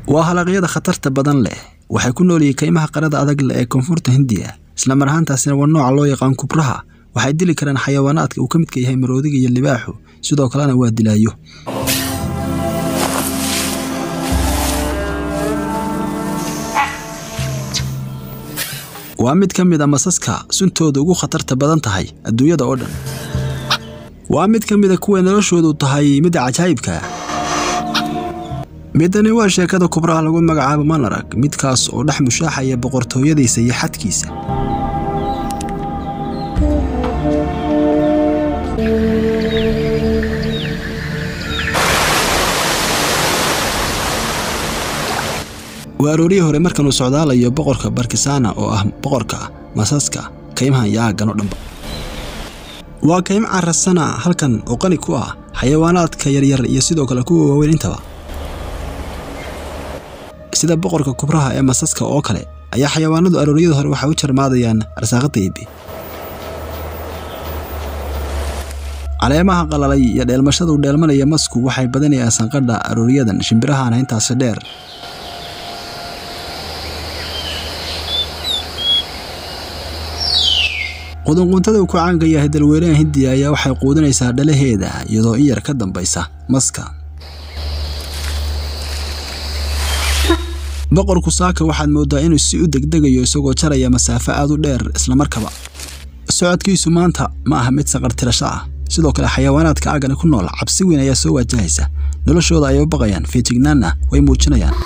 وهلاقيada khatarta badan leh waxay ku nool yihiin kaymaha qarada adag ee koonfurta Hindiya isla mar ahaantaasina waa nooc loo yaqaan kubraha waxay dili karaan xayawaanaadka uu ka midka yahay maroodiga iyo libaaxu sidoo kalena waa dilaayo waa mid ka mid ah masaska suntooda ugu khatarta badan tahay adduunyada oo dhan waa mid ka mid ah kuwa noloshoodu tahay mid cajaa'ibka midani waa sheekada kubraha lagu magacaabo Monarch midkaas oo dhex mushaaxaya boqortooyadiisa iyo xadkiisa وأروري هوري مركنو سعودالا iyo boqorka Barkisana oo ah boqorka masaska kaymaha yaagan oo dhanba waa kaym carasana halkan oo qani ku ah xayawaanaadka yaryar iyo sidoo kale kuwa waaweyn intaba sida boqorka kubraha ee masaska oo kale ayaa xayawaanadu arooriyada hore waxa u jarmaadayaan arsaaqada ibi caleemaha qalalay iyo dheelmashadu dheelmanaya masku waxay badanayaan sanqadha arooriyadan shimbirahana intaas dheer qudunquntada ku caanka yahay dalweynaha Hindiya ayaa waxay quudinaysaa dhalaheeda iyadoo in yar ka dambaysa maska boqorku saaka waxaad moodaa inuu si u degdegayo isagoo jaraya masaafo aad u dheer isla markaba socodkiisu maanta ma aha mid saqartirasho ah sidoo kale xayawaanaadka aagana ku nool cabsi weyn ayaa soo wajahaysa noloshooda ay u baqayaan feejignaana way muujinayaan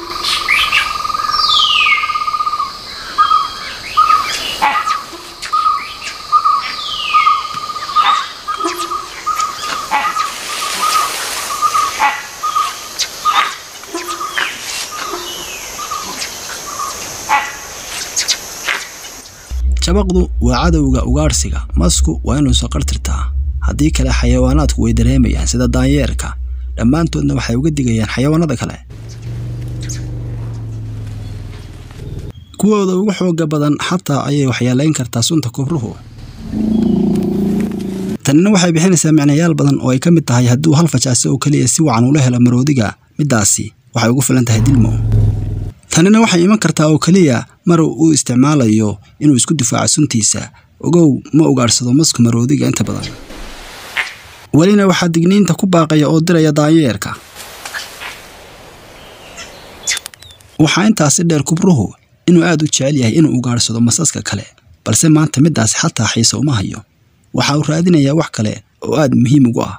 shabaqdu waa cadawga ugaarsiga masku waa inuu saqartirtaa haddii kale xayawaanaadku way dareemayaan sida daanyeerka dhammaantoodna waxay uga digayaan xayawaanada kale kuwooda ugu xooga badan xataa ayay waxyeelayn kartaa sunta kubruhu tanina waxay bixinaysaa macnayaal badan oo ay ka mid tahay hadduu hal fajaase oo kaliya si wacan ula helo maroodiga midaasi waxay ugu filan tahay dilmo tanina waxay iman kartaa oo kaliya mar uu isticmaalayo inuu isku difaaco suntiisa ogow ma ugaarsado masku maroodiga inta badan walina waxa digniinta ku baaqaya oo diraya daanyeerka waxa intaas dheer kubruhu inuu aad u jecel yahay inuu ugaarsado masaska kale balse maanta midaas xataa xiiso uma hayo waxa uu raadinayaa wax kale oo aad muhiim ugu ah